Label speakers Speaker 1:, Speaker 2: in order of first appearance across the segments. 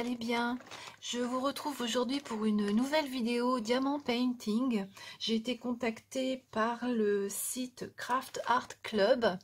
Speaker 1: allez bien? Je vous retrouve aujourd'hui pour une nouvelle vidéo Diamant Painting. J'ai été contactée par le site Craft Art Club.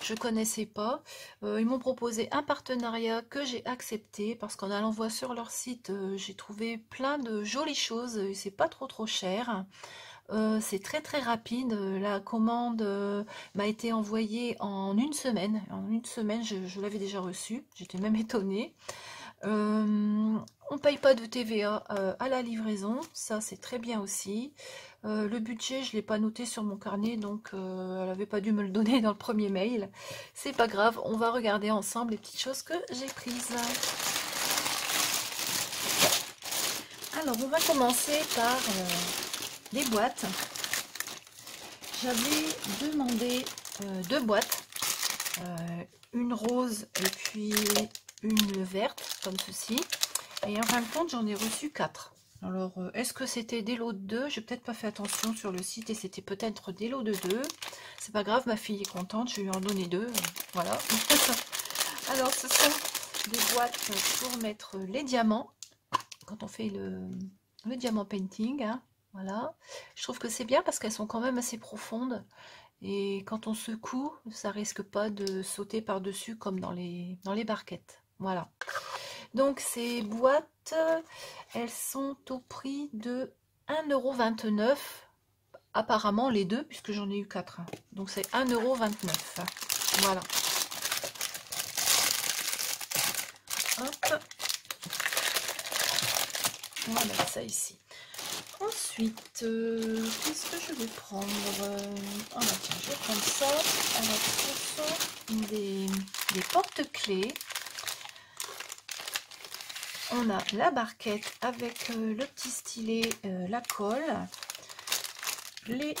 Speaker 1: Je connaissais pas. Ils m'ont proposé un partenariat que j'ai accepté parce qu'en allant voir sur leur site, j'ai trouvé plein de jolies choses et c'est pas trop cher. C'est très rapide. La commande m'a été envoyée en une semaine. En une semaine, je l'avais déjà reçue. J'étais même étonnée. On paye pas de TVA à la livraison, ça c'est très bien aussi. Le budget, je l'ai pas noté sur mon carnet, donc elle avait pas dû me le donner dans le premier mail. C'est pas grave, on va regarder ensemble les petites choses que j'ai prises. Alors on va commencer par les boîtes. J'avais demandé deux boîtes, une rose et puis une verte comme ceci, et en fin de compte j'en ai reçu 4. Alors est-ce que c'était des lots de 2? J'ai peut-être pas fait attention sur le site et c'était peut-être des lots de 2. C'est pas grave, ma fille est contente, je vais lui en donner 2, voilà. Alors ce sont des boîtes pour mettre les diamants quand on fait le diamant painting, hein. Voilà, je trouve que c'est bien parce qu'elles sont quand même assez profondes. Et quand on secoue, ça risque pas de sauter par-dessus comme dans les barquettes. Voilà. Donc ces boîtes, elles sont au prix de 1,29 €. Apparemment les deux, puisque j'en ai eu 4. Donc c'est 1,29 €. Voilà. Hop. On va mettre ça ici. Ensuite, qu'est-ce que je vais prendre? Ah bah tiens, je vais prendre ça. Alors, ce sont des porte-clés. On a la barquette avec le petit stylet, la colle, les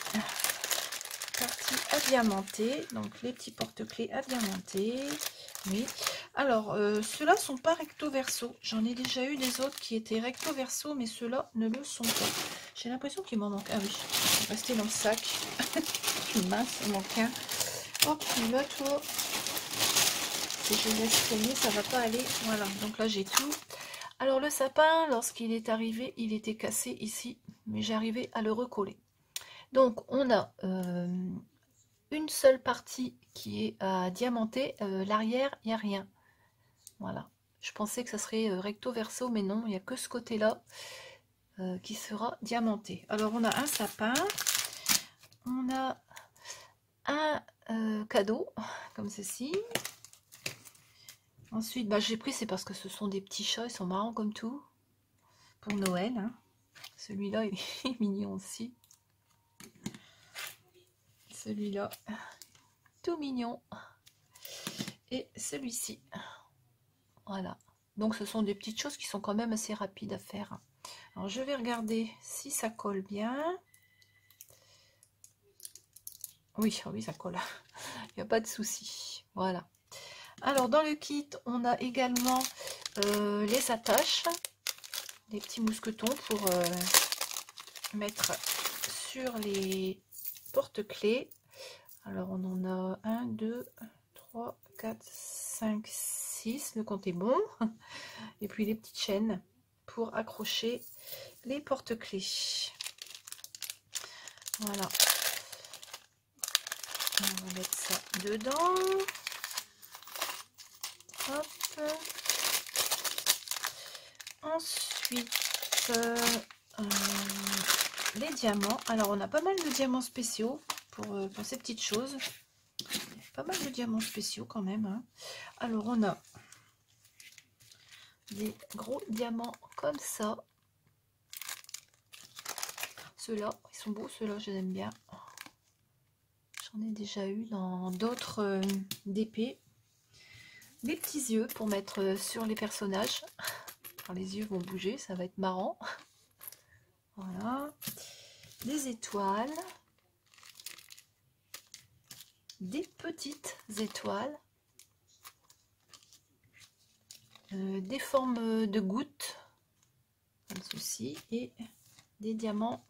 Speaker 1: parties adiamantées, donc les petits porte-clés adiamantés. Oui. Alors, ceux-là sont pas recto verso. J'en ai déjà eu des autres qui étaient recto verso, mais ceux-là ne le sont pas. J'ai l'impression qu'il m'en manque. Ah oui, il est resté dans le sac. Je suis mince, il manque un. Hop, là, toi. Si je laisse traîner, ça va pas aller. Voilà, donc là j'ai tout. Alors le sapin, lorsqu'il est arrivé, il était cassé ici, mais j'arrivais à le recoller. Donc on a une seule partie qui est à diamanter, l'arrière, il n'y a rien. Voilà, je pensais que ça serait recto verso, mais non, il n'y a que ce côté-là qui sera diamanté. Alors on a un sapin, on a un cadeau, comme ceci. Ensuite, bah, j'ai pris, c'est parce que ce sont des petits chats, ils sont marrants comme tout, pour Noël. Hein. Celui-là, il est mignon aussi. Celui-là, tout mignon. Et celui-ci. Voilà. Donc, ce sont des petites choses qui sont quand même assez rapides à faire. Alors, je vais regarder si ça colle bien. Oui, oui, ça colle. Il n'y a pas de souci. Voilà. Alors, dans le kit, on a également les attaches, les petits mousquetons pour mettre sur les porte-clés. Alors, on en a 1, 2, 3, 4, 5, 6. Le compte est bon. Et puis, les petites chaînes pour accrocher les porte-clés. Voilà. On va mettre ça dedans. Hop. Ensuite, les diamants. Alors, on a pas mal de diamants spéciaux pour ces petites choses. Pas mal de diamants spéciaux quand même. Hein. Alors, on a des gros diamants comme ça. Ceux-là, ils sont beaux. Ceux-là, je les aime bien. J'en ai déjà eu dans d'autres DP. Des petits yeux pour mettre sur les personnages. Alors, les yeux vont bouger, ça va être marrant. Voilà. Des étoiles. Des petites étoiles. Des formes de gouttes. Comme ceci. Et des diamants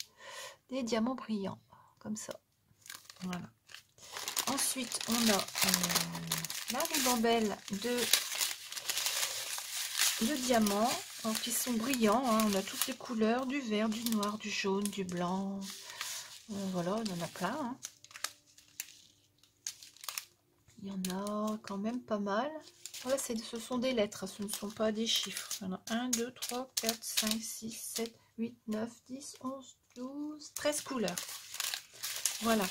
Speaker 1: brillants. Comme ça. Voilà. Ensuite, on a la ribambelle de de diamants, alors, qui sont brillants, hein. On a toutes les couleurs, du vert, du noir, du jaune, du blanc. Voilà, on en a plein. Hein. Il y en a quand même pas mal. Voilà, ce sont des lettres, ce ne sont pas des chiffres. Il y en a 1, 2, 3, 4, 5, 6, 7, 8, 9, 10, 11, 12, 13 couleurs. Voilà.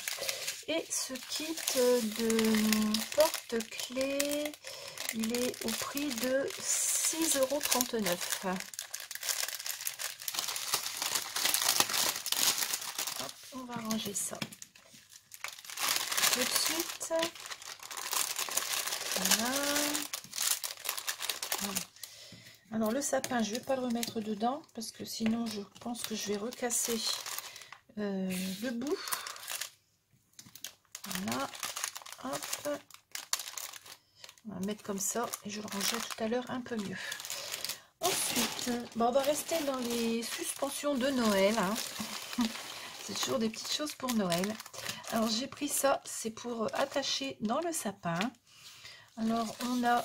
Speaker 1: Et ce kit de porte-clés, il est au prix de 6,39 €. Hop, on va ranger ça tout de suite. Voilà. Voilà. Alors le sapin, je ne vais pas le remettre dedans parce que sinon je pense que je vais recasser le bout. Voilà. Hop. On va mettre comme ça et je le rangerai tout à l'heure un peu mieux. Ensuite, bon, on va rester dans les suspensions de Noël. Hein. C'est toujours des petites choses pour Noël. Alors j'ai pris ça, c'est pour attacher dans le sapin. Alors on a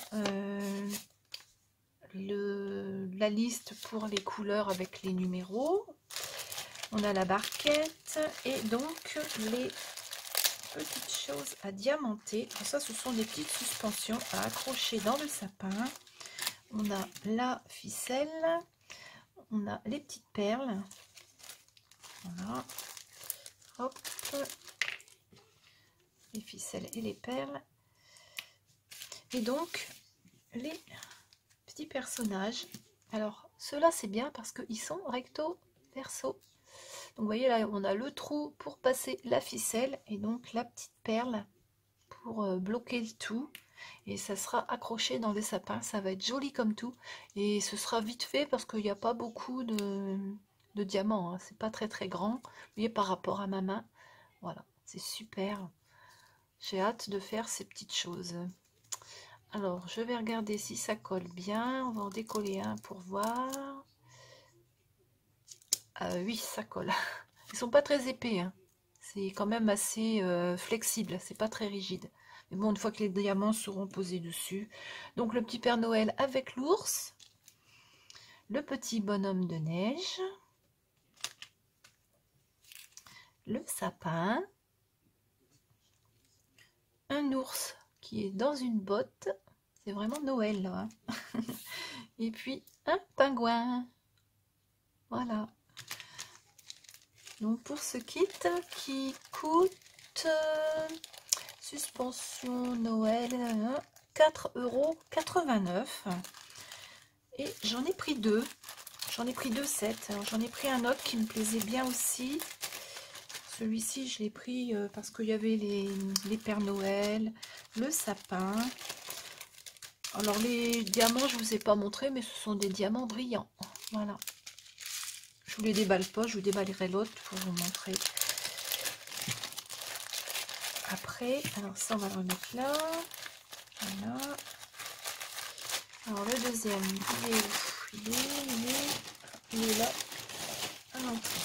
Speaker 1: la liste pour les couleurs avec les numéros. On a la barquette et donc les petites choses à diamanter. Alors ça, ce sont des petites suspensions à accrocher dans le sapin. On a la ficelle, on a les petites perles. Voilà. Hop. Les ficelles et les perles. Et donc, les petits personnages. Alors, ceux-là, c'est bien parce qu'ils sont recto verso. Donc, vous voyez, là, on a le trou pour passer la ficelle et donc la petite perle pour bloquer le tout. Et ça sera accroché dans le sapin. Ça va être joli comme tout. Et ce sera vite fait parce qu'il n'y a pas beaucoup de diamants. Hein. C'est pas très très grand. Vous voyez, par rapport à ma main. Voilà, c'est super. J'ai hâte de faire ces petites choses. Alors, je vais regarder si ça colle bien. On va en décoller un pour voir. Oui, ça colle. Ils sont pas très épais. Hein. C'est quand même assez flexible. C'est pas très rigide. Mais bon, une fois que les diamants seront posés dessus. Donc, le petit Père Noël avec l'ours. Le petit bonhomme de neige. Le sapin. Un ours qui est dans une botte. C'est vraiment Noël, là. Hein. Et puis, un pingouin. Voilà. Donc, pour ce kit qui coûte suspension Noël 4,89 €. Et j'en ai pris deux. J'en ai pris deux sets. J'en ai pris un autre qui me plaisait bien aussi. Celui-ci, je l'ai pris parce qu'il y avait les Pères Noël, le sapin. Alors, les diamants, je ne vous ai pas montré, mais ce sont des diamants brillants. Voilà. Je vous les déballe pas, je vous déballerai l'autre pour vous montrer. Après, alors ça, on va le remettre là. Voilà. Alors, le deuxième, il est où? Il est là, à l'entrée.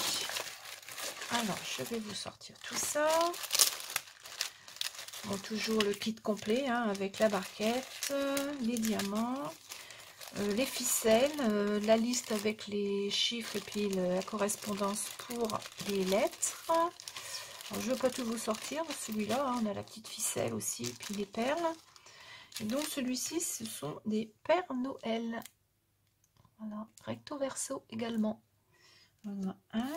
Speaker 1: Alors, je vais vous sortir tout ça. Bon, toujours le kit complet, hein, avec la barquette, les diamants, les ficelles, la liste avec les chiffres et puis la correspondance pour les lettres. Alors, je ne vais pas tout vous sortir, celui-là, hein, on a la petite ficelle aussi, et puis les perles. Et donc celui-ci, ce sont des Pères Noël. Voilà, recto verso également. Voilà, un.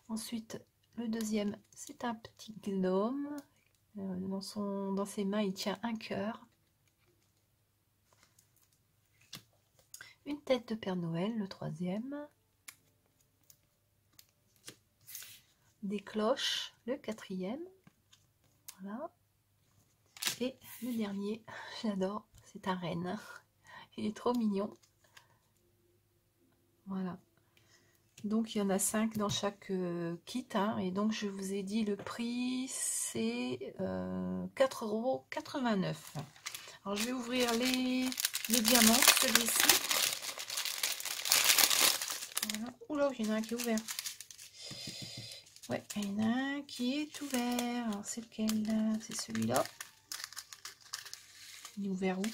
Speaker 1: Ensuite, le deuxième, c'est un petit gnome. Dans ses mains, il tient un cœur. Une tête de Père Noël, le troisième. Des cloches, le quatrième. Voilà. Et le dernier, j'adore, c'est un renne. Il est trop mignon. Voilà. Donc, il y en a 5 dans chaque kit. Hein, et donc, je vous ai dit, le prix, c'est 4,89 €. Alors, je vais ouvrir les diamants, celui-ci. Voilà. Oula, il y en a un qui est ouvert. Ouais, il y en a un qui est ouvert. Alors, c'est lequel? C'est celui-là. Il est ouvert où?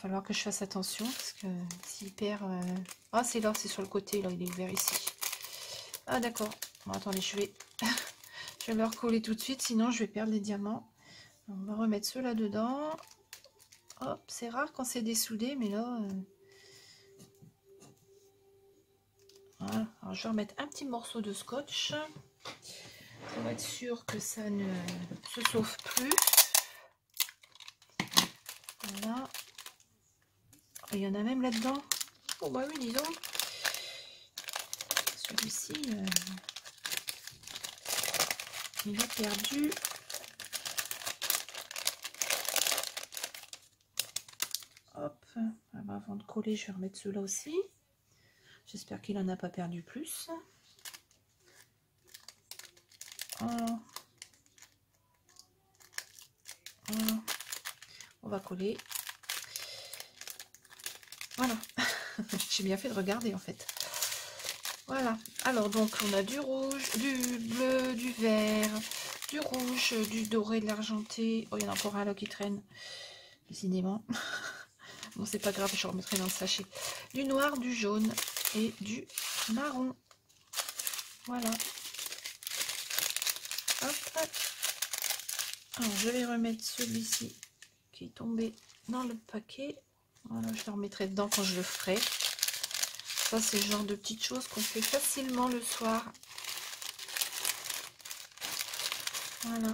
Speaker 1: falloir que je fasse attention parce que s'il perd... Ah, c'est là, c'est sur le côté, là, il est ouvert ici. Ah, d'accord. Bon, attendez, je vais le recoller tout de suite, sinon je vais perdre les diamants. On va remettre ceux-là dedans. Hop, c'est rare quand c'est dessoudé, mais là... Voilà. Alors, je vais remettre un petit morceau de scotch pour être sûr que ça ne se sauve plus. Voilà. Il y en a même là-dedans. Oh bah oui, disons. Celui-ci, il a perdu. Hop. Alors, avant de coller, je vais remettre ceux-là aussi. J'espère qu'il n'en a pas perdu plus. Voilà. Voilà. On va coller. Voilà. J'ai bien fait de regarder en fait. Voilà. Alors donc on a du rouge, du bleu, du vert, du rouge, du doré, de l'argenté. Oh, il y en a encore un là qui traîne. Décidément. Bon, c'est pas grave, je remettrai dans le sachet. Du noir, du jaune et du marron. Voilà. Hop. Alors, je vais remettre celui-ci qui est tombé dans le paquet. Voilà, je le remettrai dedans quand je le ferai. Ça, c'est le genre de petites choses qu'on fait facilement le soir. Voilà.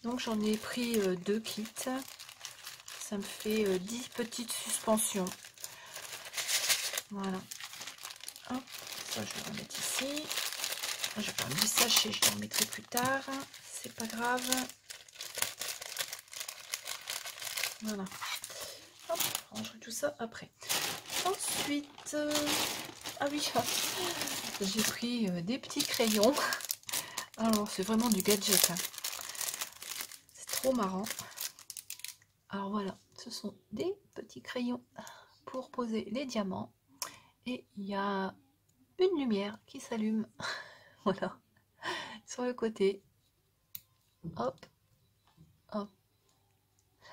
Speaker 1: Donc, j'en ai pris 2 kits. Ça me fait 10 petites suspensions. Voilà. Hop, ça, je vais remettre ici. Je vais prendre du sachet, je le remettrai plus tard. C'est pas grave. Voilà. Hop, je rangerai tout ça après. Ensuite, ah oui, j'ai pris des petits crayons. Alors, c'est vraiment du gadget. Hein. C'est trop marrant. Alors voilà, ce sont des petits crayons pour poser les diamants. Et il y a une lumière qui s'allume. Voilà, sur le côté. Hop, hop.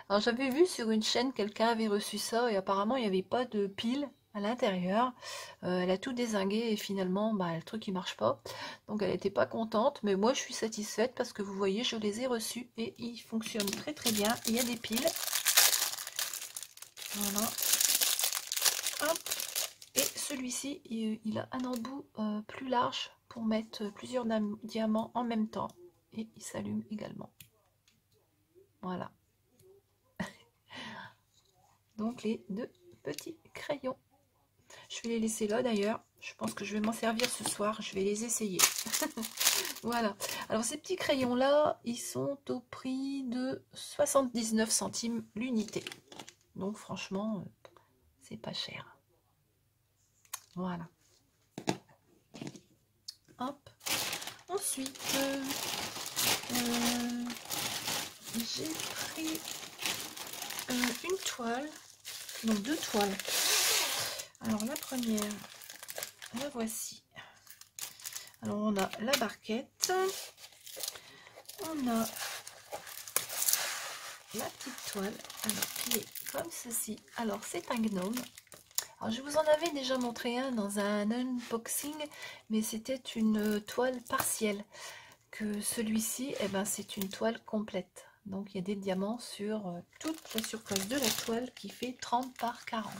Speaker 1: Alors j'avais vu sur une chaîne, quelqu'un avait reçu ça et apparemment il n'y avait pas de pile à l'intérieur. Elle a tout dézingué et finalement bah, le truc il marche pas. Donc elle n'était pas contente, mais moi je suis satisfaite parce que vous voyez je les ai reçus et ils fonctionnent très très bien. Il y a des piles. Voilà. Hop. Et celui-ci il a un embout plus large pour mettre plusieurs diamants en même temps. Et il s'allume également. Voilà. Donc les 2 petits crayons. Je vais les laisser là d'ailleurs. Je pense que je vais m'en servir ce soir. Je vais les essayer. Voilà. Alors ces petits crayons là, ils sont au prix de 79 centimes l'unité. Donc franchement, c'est pas cher. Voilà. Hop. Ensuite, j'ai pris une toile. Non, 2 toiles. Alors la première, la voici. Alors on a la barquette, on a la petite toile, alors qui est comme ceci. Alors c'est un gnome. Alors je vous en avais déjà montré un dans un unboxing, mais c'était une toile partielle. Que celui-ci, eh ben, c'est une toile complète. Donc il y a des diamants sur toute la surface de la toile qui fait 30 par 40.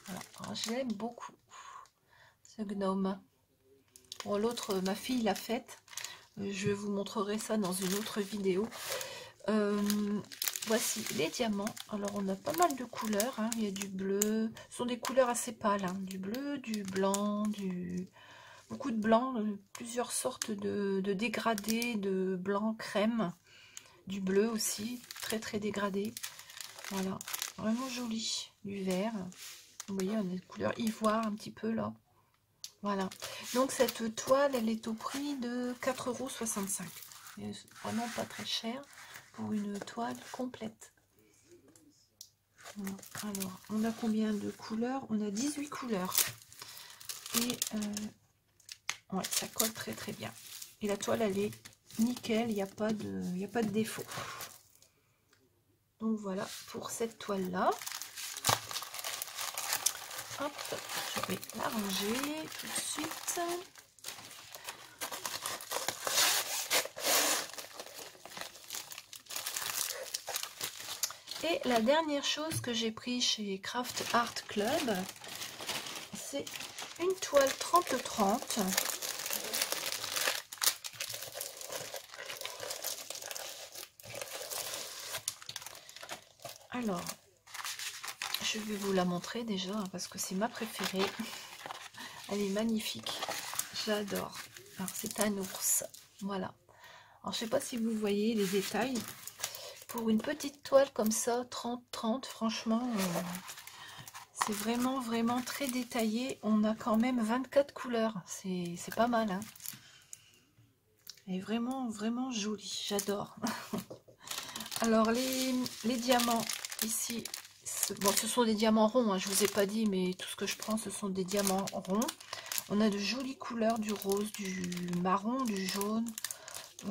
Speaker 1: Voilà. Alors je l'aime beaucoup, ce gnome. Bon, l'autre, ma fille l'a faite. Je vous montrerai ça dans une autre vidéo. Voici les diamants. Alors on a pas mal de couleurs. Hein. Il y a du bleu. Ce sont des couleurs assez pâles. Hein. Du bleu, du blanc, beaucoup de blanc. Plusieurs sortes de dégradés, de blanc crème. Du bleu aussi. Très très dégradé. Voilà. Vraiment joli. Du vert. Vous voyez, on a des couleurs ivoire un petit peu là. Voilà. Donc cette toile, elle est au prix de 4,65 €. Vraiment pas très cher pour une toile complète. Voilà. Alors, on a combien de couleurs? On a 18 couleurs. Et ouais, ça colle très très bien. Et la toile, elle est nickel, il n'y a pas de défaut. Donc voilà pour cette toile là. Hop, je vais la ranger tout de suite. Et la dernière chose que j'ai pris chez Craft Art Club, c'est une toile 30-30. Alors, je vais vous la montrer déjà parce que c'est ma préférée. Elle est magnifique, j'adore. Alors c'est un ours, voilà. Alors je sais pas si vous voyez les détails. Pour une petite toile comme ça, 30-30, franchement, c'est vraiment très détaillé. On a quand même 24 couleurs, c'est pas mal, hein. Elle est vraiment jolie, j'adore. Alors les diamants ici, bon, ce sont des diamants ronds, hein, je vous ai pas dit, mais tout ce que je prends ce sont des diamants ronds. On a de jolies couleurs, du rose, du marron, du jaune,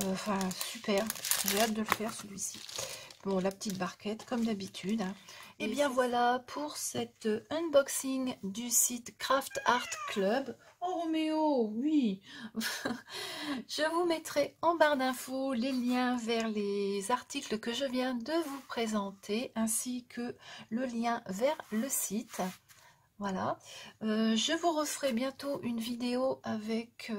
Speaker 1: enfin super, j'ai hâte de le faire celui-ci. Bon, la petite barquette comme d'habitude, hein. Et bien voilà pour cet unboxing du site Craft Art Club. Oh Roméo, oui. Je vous mettrai en barre d'infos les liens vers les articles que je viens de vous présenter, ainsi que le lien vers le site. Voilà, je vous referai bientôt une vidéo avec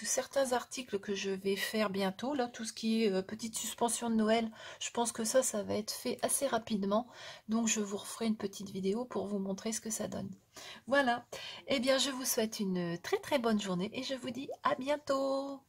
Speaker 1: certains articles que je vais faire bientôt. Là, tout ce qui est petite suspension de Noël, je pense que ça va être fait assez rapidement. Donc, je vous referai une petite vidéo pour vous montrer ce que ça donne. Voilà, eh bien, je vous souhaite une très bonne journée et je vous dis à bientôt.